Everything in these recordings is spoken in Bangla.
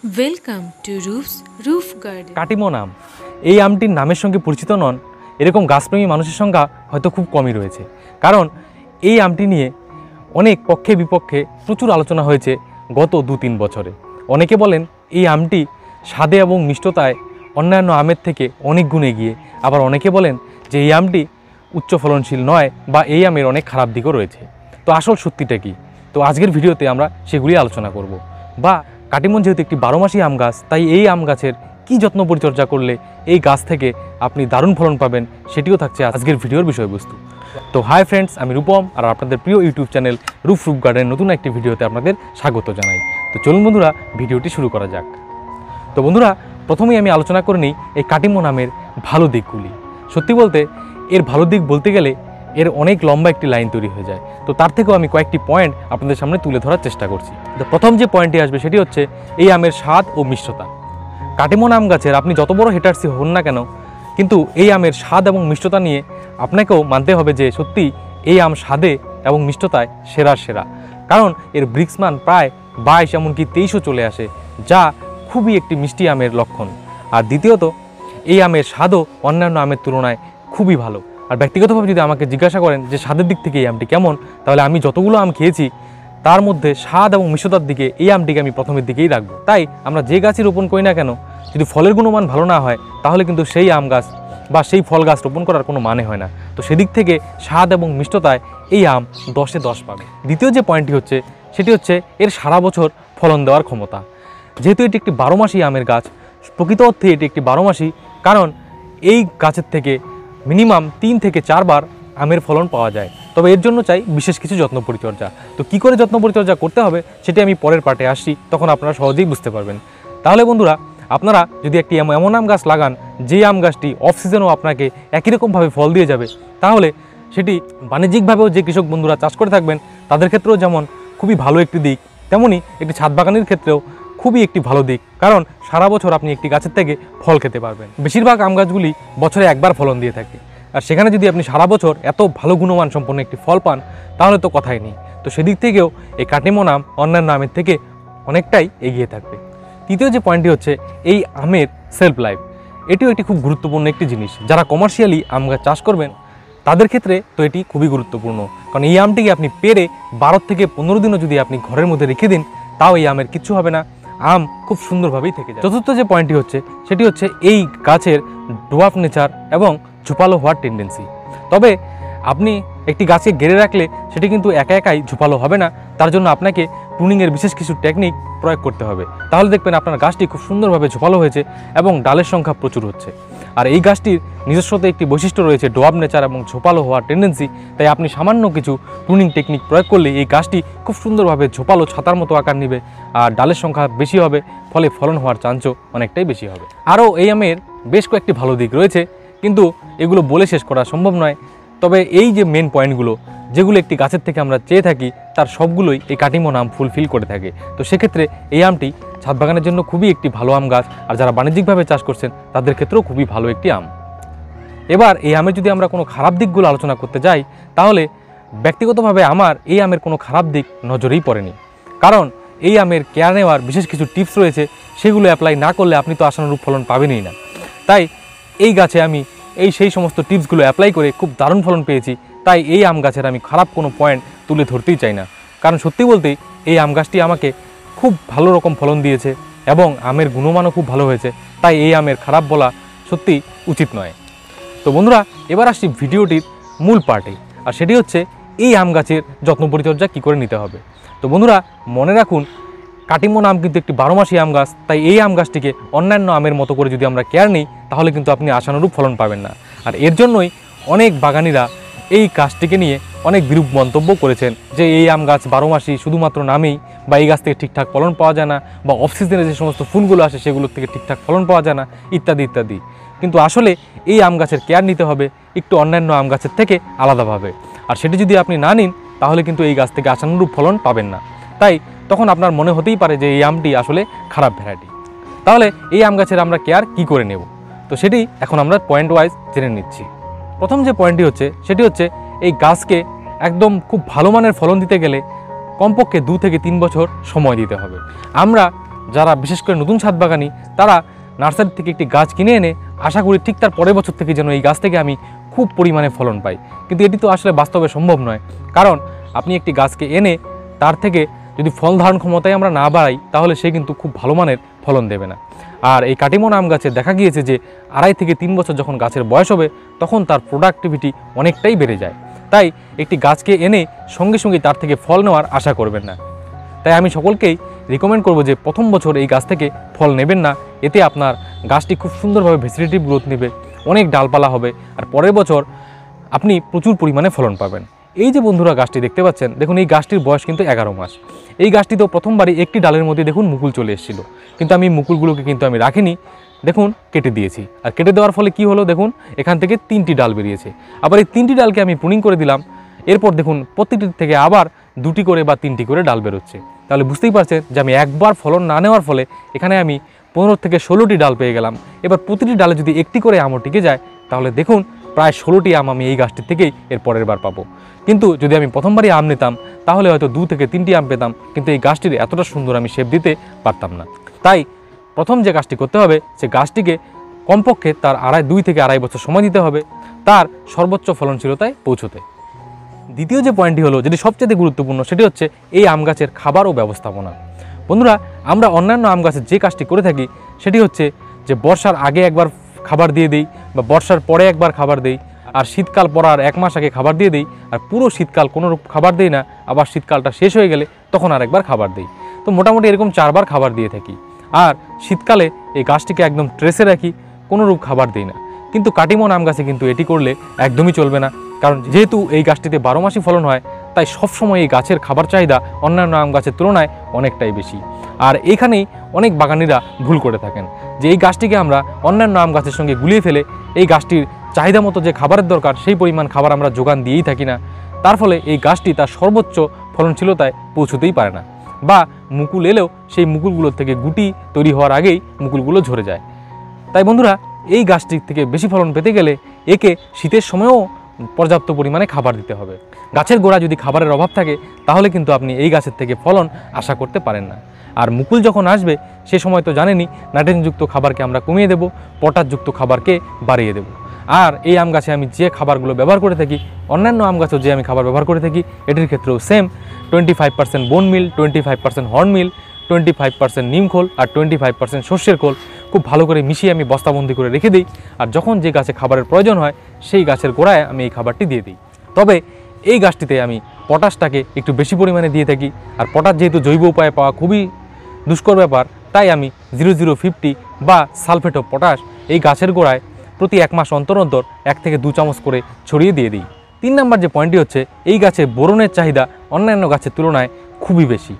Welcome to roof garden. Katimon আম এই আমটির নামের সঙ্গে পরিচিত নন এরকম গাছপ্রেমী মানুষের সংখ্যা হয়তো খুব কমই রয়েছে, কারণ এই আমটি নিয়ে অনেক পক্ষে বিপক্ষে প্রচুর আলোচনা হয়েছে গত 2-3 বছরে। অনেকে বলেন এই আমটি স্বাদে এবং মিষ্টতায় অন্যান্য আমের থেকে অনেক গুণ এগিয়ে, আবার অনেকে বলেন যে এই আমটি উচ্চ ফলনশীল নয় বা এই আমের অনেক খারাপ দিকও রয়েছে। তো আসল সত্যিটা কী? তো আজকের ভিডিওতে আমরা সেগুলি আলোচনা করব। বা কাটিমন যেহেতু একটি 12 মাসি আম গাছ, তাই এই আম গাছের কী যত্ন পরিচর্যা করলে এই গাছ থেকে আপনি দারুণ ফলন পাবেন সেটিও থাকছে আজকের ভিডিওর বিষয়বস্তু। তো হাই ফ্রেন্ডস, আমি রূপম আর আপনাদের প্রিয় ইউটিউব চ্যানেল রুপ গার্ডেন নতুন একটি ভিডিওতে আপনাদের স্বাগত জানাই। তো চলুন বন্ধুরা, ভিডিওটি শুরু করা যাক। তো বন্ধুরা, প্রথমেই আমি আলোচনা করে নিই এই কাটিমন আমের ভালো দিকগুলি। সত্যি বলতে এর ভালো দিক বলতে গেলে এর অনেক লম্বা একটি লাইন তৈরি হয়ে যায়। তো তার থেকেও আমি কয়েকটি পয়েন্ট আপনাদের সামনে তুলে ধরার চেষ্টা করছি। তো প্রথম যে পয়েন্টটি আসবে সেটি হচ্ছে এই আমের স্বাদ ও মিষ্টতা। কাটিমন আম গাছের আপনি যত বড় হেটার্সই হন না কেন, কিন্তু এই আমের স্বাদ এবং মিষ্টতা নিয়ে আপনাকেও মানতে হবে যে সত্যি এই আম স্বাদে এবং মিষ্টতায় সেরা। কারণ এর ব্রিক্স মান প্রায় 22 এমনকি 23ও চলে আসে, যা খুবই একটি মিষ্টি আমের লক্ষণ। আর দ্বিতীয়ত এই আমের স্বাদও অন্যান্য আমের তুলনায় খুবই ভালো। আর ব্যক্তিগতভাবে যদি আমাকে জিজ্ঞাসা করেন যে স্বাদের দিক থেকে এই আমটি কেমন, তাহলে আমি যতগুলো আম খেয়েছি তার মধ্যে স্বাদ এবং মিষ্টতার দিকে এই আমটিকে আমি প্রথমের দিকেই রাখবো। তাই আমরা যে গাছই রোপণ করি না কেন, যদি ফলের গুণমান ভালো না হয় তাহলে কিন্তু সেই আম গাছ বা সেই ফল গাছ রোপণ করার কোনো মানে হয় না। তো সেদিক থেকে স্বাদ এবং মিষ্টতায় এই আম 10-এ 10 পাবে। দ্বিতীয় যে পয়েন্টটি হচ্ছে সেটি হচ্ছে এর সারা বছর ফলন দেওয়ার ক্ষমতা। যেহেতু এটি একটি 12 মাসি আমের গাছ, প্রকৃত অর্থে এটি একটি 12 মাসি, কারণ এই গাছের থেকে মিনিমাম 3 থেকে 4 বার আমের ফলন পাওয়া যায়। তবে এর জন্য চাই বিশেষ কিছু যত্ন পরিচর্যা। তো কী করে যত্ন পরিচর্যা করতে হবে সেটি আমি পরের পার্টে আসছি, তখন আপনারা সহজেই বুঝতে পারবেন। তাহলে বন্ধুরা, আপনারা যদি একটি এমন আম গাছ লাগান যে আম গাছটি অফ সিজনেও আপনাকে একই রকমভাবে ফল দিয়ে যাবে, তাহলে সেটি বাণিজ্যিকভাবেও যে কৃষক বন্ধুরা চাষ করে থাকবেন তাদের ক্ষেত্রেও যেমন খুবই ভালো একটি দিক, তেমনি একটি ছাদ বাগানের ক্ষেত্রেও খুবই একটি ভালো দিক, কারণ সারা বছর আপনি একটি গাছের থেকে ফল খেতে পারবেন। বেশিরভাগ আম গাছগুলি বছরে একবার ফলন দিয়ে থাকে, আর সেখানে যদি আপনি সারা বছর এত ভালো গুণমান সম্পন্ন একটি ফল পান তাহলে তো কথাই নেই। তো সেদিক থেকেও এই কাটিমন আম অন্যান্য আমের থেকে অনেকটাই এগিয়ে থাকবে। তৃতীয় যে পয়েন্টটি হচ্ছে এই আমের সেলফ লাইফ। এটিও একটি খুব গুরুত্বপূর্ণ একটি জিনিস। যারা কমার্শিয়ালি আম গাছ চাষ করবেন তাদের ক্ষেত্রে তো এটি খুবই গুরুত্বপূর্ণ, কারণ এই আমটিকে আপনি পেরে 12 থেকে 15 দিনও যদি আপনি ঘরের মধ্যে রেখে দিন তাও এই আমের কিচ্ছু হবে না, আম খুব সুন্দরভাবেই থেকে যায়। চতুর্থ যে পয়েন্টটি হচ্ছে সেটি হচ্ছে এই গাছের ডোয়ার্ফ নেচার এবং ঝোপালো হওয়ার টেন্ডেন্সি। তবে আপনি একটি গাছকে ঘিরে রাখলে সেটি কিন্তু একাই ঝোপালো হবে না, তার জন্য আপনাকে প্রুনিংয়ের বিশেষ কিছু টেকনিক প্রয়োগ করতে হবে। তাহলে দেখবেন আপনার গাছটি খুব সুন্দরভাবে ঝোপালো হয়েছে এবং ডালের সংখ্যা প্রচুর হচ্ছে। আর এই গাছটির নিজস্বতে একটি বৈশিষ্ট্য রয়েছে ডোয়ার্ফ নেচার এবং ঝোপালো হওয়ার টেন্ডেন্সি। তাই আপনি সামান্য কিছু প্রুনিং টেকনিক প্রয়োগ করলে এই গাছটি খুব সুন্দরভাবে ঝোপালো ছাতার মতো আকার নেবে, আর ডালের সংখ্যা বেশি হবে, ফলে ফলন হওয়ার চান্সও অনেকটাই বেশি হবে। আরও এই আমের বেশ কয়েকটি ভালো দিক রয়েছে, কিন্তু এগুলো বলে শেষ করা সম্ভব নয়। তবে এই যে মেন পয়েন্টগুলো যেগুলো একটি গাছের থেকে আমরা চেয়ে থাকি তার সবগুলোই এই কাটিমন আম ফুলফিল করে থাকে। তো সেক্ষেত্রে এই আমটি ছাদ বাগানের জন্য খুবই একটি ভালো আম গাছ, আর যারা বাণিজ্যিকভাবে চাষ করছেন তাদের ক্ষেত্রেও খুবই ভালো একটি আম। এবার এই আমের যদি আমরা কোনো খারাপ দিকগুলো আলোচনা করতে যাই, তাহলে ব্যক্তিগতভাবে আমার এই আমের কোনো খারাপ দিক নজরেই পড়েনি, কারণ এই আমের কেয়ার নেওয়ার বিশেষ কিছু টিপস রয়েছে, সেগুলো অ্যাপ্লাই না করলে আপনি তো আশানুরূপ ফলন পাবেনই না। তাই এই গাছে আমি সেই সমস্ত টিপসগুলো অ্যাপ্লাই করে খুব দারুণ ফলন পেয়েছি। তাই এই আম গাছের আমি খারাপ কোনো পয়েন্ট তুলে ধরতেই চাই না, কারণ সত্যি বলতেই এই আম গাছটি আমাকে খুব ভালো রকম ফলন দিয়েছে এবং আমের গুণমানও খুব ভালো হয়েছে। তাই এই আমের খারাপ বলা সত্যি উচিত নয়। তো বন্ধুরা, এবার আসছি ভিডিওটির মূল পার্টে, আর সেটি হচ্ছে এই আম গাছের যত্ন পরিচর্যা কী করে নিতে হবে। তো বন্ধুরা, মনে রাখুন কাটিমন আম কিন্তু একটি 12 মাসি আম গাছ, তাই এই আম গাছটিকে অন্যান্য আমের মতো করে যদি আমরা কেয়ার নিই তাহলে কিন্তু আপনি আশানুরূপ ফলন পাবেন না। আর এর জন্যই অনেক বাগানিরা এই গাছটিকে নিয়ে অনেক বিরূপ মন্তব্য করেছেন যে এই আম গাছ 12 মাসি শুধুমাত্র নামেই, বা এই গাছ থেকে ঠিকঠাক ফলন পাওয়া যায় না, বা অফ সিজনে যে সমস্ত ফুলগুলো আসে সেগুলোর থেকে ঠিকঠাক ফলন পাওয়া যায় না, ইত্যাদি ইত্যাদি। কিন্তু আসলে এই আম গাছের কেয়ার নিতে হবে একটু অন্যান্য আম গাছের থেকে আলাদাভাবে, আর সেটি যদি আপনি না নিন তাহলে কিন্তু এই গাছ থেকে আশানুরূপ ফলন পাবেন না। তাই তখন আপনার মনে হতেই পারে যে এই আমটি আসলে খারাপ ভ্যারাইটি। তাহলে এই আম গাছের আমরা কেয়ার কী করে নেব, তো সেটি এখন আমরা পয়েন্ট ওয়াইজ জেনে নিচ্ছি। প্রথম যে পয়েন্টটি হচ্ছে সেটি হচ্ছে এই গাছকে একদম খুব ভালো মানের ফলন দিতে গেলে কমপক্ষে 2 থেকে 3 বছর সময় দিতে হবে। আমরা যারা বিশেষ করে নতুন ছাদ বাগানি তারা নার্সারি থেকে একটি গাছ কিনে এনে আশা করি ঠিক তার পরের বছর থেকে যেন এই গাছ থেকে আমি খুব পরিমাণে ফলন পাই। কিন্তু এটি তো আসলে বাস্তবে সম্ভব নয়, কারণ আপনি একটি গাছকে এনে তার থেকে যদি ফল ধারণ ক্ষমতায় আমরা না বাড়াই তাহলে সে কিন্তু খুব ভালো মানের ফলন দেবে না। আর এই কাটিমন আম গাছে দেখা গিয়েছে যে 2.5 থেকে 3 বছর যখন গাছের বয়স হবে তখন তার প্রোডাক্টিভিটি অনেকটাই বেড়ে যায়। তাই একটি গাছকে এনে সঙ্গে সঙ্গে তার থেকে ফল নেওয়ার আশা করবেন না। তাই আমি সকলকেই রিকমেন্ড করব যে প্রথম বছর এই গাছ থেকে ফল নেবেন না, এতে আপনার গাছটি খুব সুন্দরভাবে ভেজিটেটিভ গ্রোথ নেবে, অনেক ডালপালা হবে, আর পরের বছর আপনি প্রচুর পরিমাণে ফলন পাবেন। এই যে বন্ধুরা গাছটি দেখতে পাচ্ছেন, দেখুন এই গাছটির বয়স কিন্তু 11 মাস। এই গাছটি তো প্রথমবারই একটি ডালের মধ্যে দেখুন মুকুল চলে এসেছিল, কিন্তু আমি মুকুলগুলোকে কিন্তু আমি রাখিনি, দেখুন কেটে দিয়েছি। আর কেটে দেওয়ার ফলে কি হলো, দেখুন এখান থেকে 3টি ডাল বেরিয়েছে। আবার এই 3টি ডালকে আমি প্রুনিং করে দিলাম, এরপর দেখুন প্রতিটি থেকে আবার 2টি করে বা 3টি করে ডাল বেরোচ্ছে। তাহলে বুঝতেই পারছেন যে আমি একবার ফলন না নেওয়ার ফলে এখানে আমি 15 থেকে 16টি ডাল পেয়ে গেলাম। এবার প্রতিটি ডালে যদি একটি করে আমও টিকে যায় তাহলে দেখুন প্রায় 16টি আম আমি এই গাছটির থেকেই এর পরের বার পাবো। কিন্তু যদি আমি প্রথমবারই আম নিতাম তাহলে হয়তো 2 থেকে 3টি আম পেতাম, কিন্তু এই গাছটির এতটা সুন্দর আমি শেপ দিতে পারতাম না। তাই প্রথম যে কাজটি করতে হবে, সে গাছটিকে কমপক্ষে তার 2 থেকে 2.5 বছর সময় দিতে হবে তার সর্বোচ্চ ফলনশীলতায় পৌঁছতে। দ্বিতীয় যে পয়েন্টটি হলো, যেটি সবচেয়ে গুরুত্বপূর্ণ, সেটি হচ্ছে এই আম গাছের খাবার ও ব্যবস্থাপনা। বন্ধুরা, আমরা অন্যান্য আম গাছের যে কাজটি করে থাকি সেটি হচ্ছে যে বর্ষার আগে একবার খাবার দিয়ে দিই বা বর্ষার পরে একবার খাবার দিই, আর শীতকাল পড়ার 1 মাস আগে খাবার দিয়ে দিই, আর পুরো শীতকাল কোনোরূপ খাবার দিই না, আবার শীতকালটা শেষ হয়ে গেলে তখন আরেকবার খাবার দিই। তো মোটামুটি এরকম 4 বার খাবার দিয়ে থাকি। আর শীতকালে এই গাছটিকে একদম ট্রেসে রাখি, কোনোরূপ খাবার দিই না। কিন্তু কাটিমন আম গাছে কিন্তু এটি করলে একদমই চলবে না, কারণ যেহেতু এই গাছটিতে 12 মাসই ফলন হয় তাই সবসময় এই গাছের খাবার চাহিদা অন্যান্য আম গাছের তুলনায় অনেকটাই বেশি। আর এইখানেই অনেক বাগানিরা ভুল করে থাকেন যে এই গাছটিকে আমরা অন্যান্য আম গাছের সঙ্গে গুলিয়ে ফেলে এই গাছটির চাহিদা মতো যে খাবারের দরকার সেই পরিমাণ খাবার আমরা যোগান দিয়েই থাকি না। তার ফলে এই গাছটি তার সর্বোচ্চ ফলনশীলতায় পৌঁছতেই পারে না, বা মুকুল এলেও সেই মুকুলগুলোর থেকে গুটি তৈরি হওয়ার আগেই মুকুলগুলো ঝরে যায়। তাই বন্ধুরা, এই গাছটির থেকে বেশি ফলন পেতে গেলে একে শীতের সময়ও পর্যাপ্ত পরিমাণে খাবার দিতে হবে। গাছের গোড়া যদি খাবারের অভাব থাকে তাহলে কিন্তু আপনি এই গাছের থেকে ফলন আশা করতে পারেন না। আর মুকুল যখন আসবে সে সময় তো জানেনই নাইট্রোজেনযুক্ত খাবারকে আমরা কমিয়ে দেব, পটাশযুক্ত খাবারকে বাড়িয়ে দেব। আর এই আম গাছে আমি যে খাবারগুলো ব্যবহার করে থাকি, অন্যান্য আম গাছেও যে আমি খাবার ব্যবহার করে থাকি এটির ক্ষেত্রেও সেম। 25% বোন মিল, 25% হর্ন মিল, 25% নিমখোল আর 25% সর্ষের খোল খুব ভালো করে মিশিয়ে আমি বস্তাবন্দি করে রেখে দিই। আর যখন যে গাছে খাবারের প্রয়োজন হয় সেই গাছের গোড়ায় আমি এই খাবারটি দিয়ে দিই। তবে এই গাছটিতে আমি পটাশটাকে একটু বেশি পরিমাণে দিয়ে থাকি। আর পটাশ যেহেতু জৈব উপায়ে পাওয়া খুবই দুষ্কর ব্যাপার, তাই আমি 0050 বা সালফেট অফ পটাশ এই গাছের গোড়ায় প্রতি 1 মাস অন্তর অন্তর 1 থেকে 2 চামচ করে ছড়িয়ে দিয়ে দিই। 3 নম্বর যে পয়েন্টটি হচ্ছে, এই গাছে বোরনের চাহিদা অন্যান্য গাছের তুলনায় খুবই বেশি।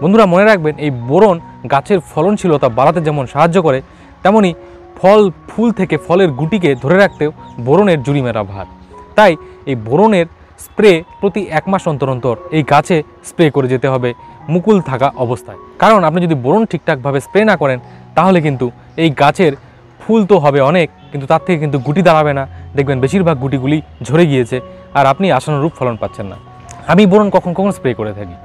বন্ধুরা মনে রাখবেন, এই বোরন গাছের ফলনশীলতা বাড়াতে যেমন সাহায্য করে, তেমনি ফুল থেকে ফলের গুটিকে ধরে রাখতেও বোরনের জুরিমেরা ভার। তাই এই বোরনের স্প্রে প্রতি 1 মাস অন্তর অন্তর এই গাছে স্প্রে করে যেতে হবে মুকুল থাকা অবস্থায়। কারণ আপনি যদি বোরন ঠিকঠাকভাবে স্প্রে না করেন তাহলে কিন্তু এই গাছের ফুল তো হবে অনেক, কিন্তু তার থেকে কিন্তু গুটি দাঁড়াবে না। দেখবেন বেশিরভাগ গুটিগুলি ঝরে গিয়েছে আর আপনি আশানুরূপ ফলন পাচ্ছেন না। আমি বোরন কখন কখন স্প্রে করে থাকি,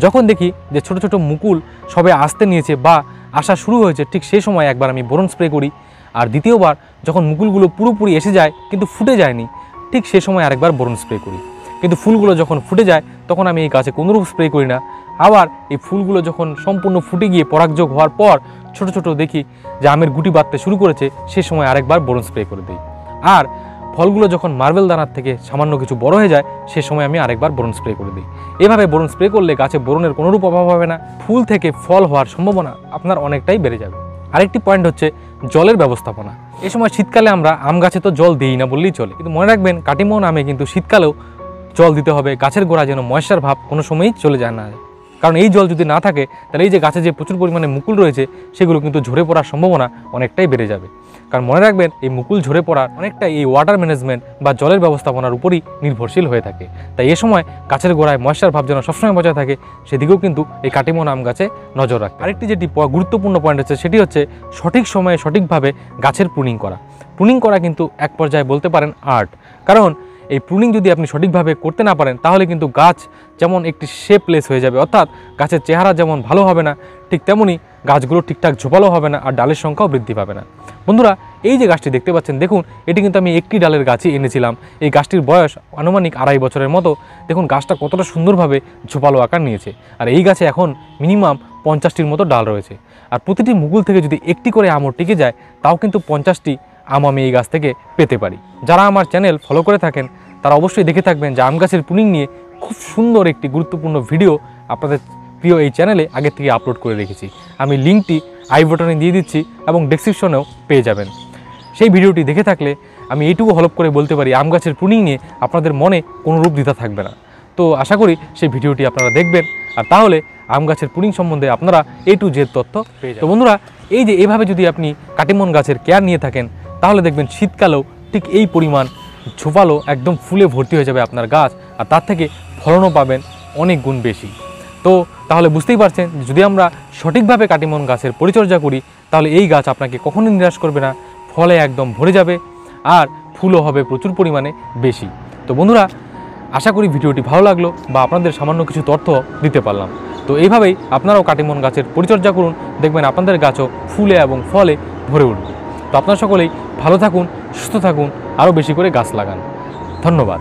যখন দেখি যে ছোট ছোট মুকুল সবে আসতে নিয়েছে বা আসা শুরু হয়েছে, ঠিক সেই সময় একবার আমি বোরন স্প্রে করি। আর দ্বিতীয়বার যখন মুকুলগুলো পুরোপুরি এসে যায় কিন্তু ফুটে যায়নি, ঠিক সেই সময় আরেকবার বোরন স্প্রে করি। কিন্তু ফুলগুলো যখন ফুটে যায় তখন আমি এই গাছে কোনোরূপ স্প্রে করি না। আবার এই ফুলগুলো যখন সম্পূর্ণ ফুটে গিয়ে পরাগযোগ হওয়ার পর ছোট ছোট দেখি যে আমের গুটি বাঁধতে শুরু করেছে, সে সময় আরেকবার বোরন স্প্রে করে দিই। আর ফলগুলো যখন মার্বেল দানার থেকে সামান্য কিছু বড় হয়ে যায় সে সময় আমি আরেকবার বোরন স্প্রে করে দিই। এভাবে বোরন স্প্রে করলে গাছে বোরনের কোনোরূপ অভাব হবে না, ফুল থেকে ফল হওয়ার সম্ভাবনা আপনার অনেকটাই বেড়ে যাবে। আরেকটি পয়েন্ট হচ্ছে জলের ব্যবস্থাপনা। এই সময় শীতকালে আমরা আম গাছে তো জল দিই না বললেই চলে, কিন্তু মনে রাখবেন কাটিমন আমে কিন্তু শীতকালেও জল দিতে হবে। গাছের গোড়া যেন ময়েশ্চার ভাব কোনো সময়ই চলে যায় না, কারণ এই জল যদি না থাকে তাহলে এই যে গাছে যে প্রচুর পরিমাণে মুকুল রয়েছে সেগুলো কিন্তু ঝরে পড়ার সম্ভাবনা অনেকটাই বেড়ে যাবে। কারণ মনে রাখবেন এই মুকুল ঝরে পড়ার অনেকটাই এই ওয়াটার ম্যানেজমেন্ট বা জলের ব্যবস্থাপনার উপরই নির্ভরশীল হয়ে থাকে। তাই এ সময় গাছের গোড়ায় ময়েশ্চার ভাব যেন সবসময় বজায় থাকে সেদিকেও কিন্তু এই কাটিমন আম গাছে নজর রাখে। আরেকটি যেটি গুরুত্বপূর্ণ পয়েন্ট হচ্ছে সেটি হচ্ছে সঠিক সময়ে সঠিকভাবে গাছের প্রুনিং করা। প্রুনিং করা কিন্তু এক পর্যায়ে বলতে পারেন আর্ট, কারণ এই প্রুনিং যদি আপনি সঠিকভাবে করতে না পারেন তাহলে কিন্তু গাছ যেমন একটি শেপলেস হয়ে যাবে, অর্থাৎ গাছের চেহারা যেমন ভালো হবে না, ঠিক তেমনি গাছগুলো ঠিকঠাক ঝোপালো হবে না আর ডালের সংখ্যাও বৃদ্ধি পাবে না। বন্ধুরা, এই যে গাছটি দেখতে পাচ্ছেন, দেখুন এটি কিন্তু আমি একটি ডালের গাছই এনেছিলাম। এই গাছটির বয়স আনুমানিক 2.5 বছরের মতো। দেখুন গাছটা কতটা সুন্দরভাবে ঝোপালো আকার নিয়েছে। আর এই গাছে এখন মিনিমাম 50টির মতো ডাল রয়েছে। আর প্রতিটি মুকুল থেকে যদি একটি করে আমও টিকে যায়, তাও কিন্তু 50টি আম আমি এই গাছ থেকে পেতে পারি। যারা আমার চ্যানেল ফলো করে থাকেন তারা অবশ্যই দেখে থাকবেন যে আম গাছের প্রুনিং নিয়ে খুব সুন্দর একটি গুরুত্বপূর্ণ ভিডিও আপনাদের প্রিয় এই চ্যানেলে আগে থেকে আপলোড করে রেখেছি। আমি লিঙ্কটি আই বাটনে দিয়ে দিচ্ছি এবং ডেসক্রিপশনেও পেয়ে যাবেন। সেই ভিডিওটি দেখে থাকলে আমি এইটুকু হলপ করে বলতে পারি, আম গাছের প্রুনিং নিয়ে আপনাদের মনে কোনো রূপ দ্বিধা থাকবে না। তো আশা করি সেই ভিডিওটি আপনারা দেখবেন, আর তাহলে আম গাছের প্রুনিং সম্বন্ধে আপনারা A to Z তথ্য পেয়ে যাবেন। তো বন্ধুরা, এই যে এভাবে যদি আপনি কাটিমন গাছের কেয়ার নিয়ে থাকেন, তাহলে দেখবেন শীতকালেও ঠিক এই পরিমাণ ঝোপালো একদম ফুলে ভর্তি হয়ে যাবে আপনার গাছ, আর তার থেকে ফলনও পাবেন অনেক গুণ বেশি। তো তাহলে বুঝতেই পারছেন, যদি আমরা সঠিকভাবে কাটিমন গাছের পরিচর্যা করি, তাহলে এই গাছ আপনাকে কখনোই নিরাশ করবে না, ফলে একদম ভরে যাবে আর ফুলও হবে প্রচুর পরিমাণে বেশি। তো বন্ধুরা, আশা করি ভিডিওটি ভালো লাগলো বা আপনাদের সামান্য কিছু তথ্য দিতে পারলাম। তো এইভাবেই আপনারাও কাটিমন গাছের পরিচর্যা করুন, দেখবেন আপনাদের গাছও ফুলে এবং ফলে ভরে উঠবে। তো আপনারা সকলেই ভালো থাকুন, সুস্থ থাকুন, আরও বেশি করে গাছ লাগান। ধন্যবাদ।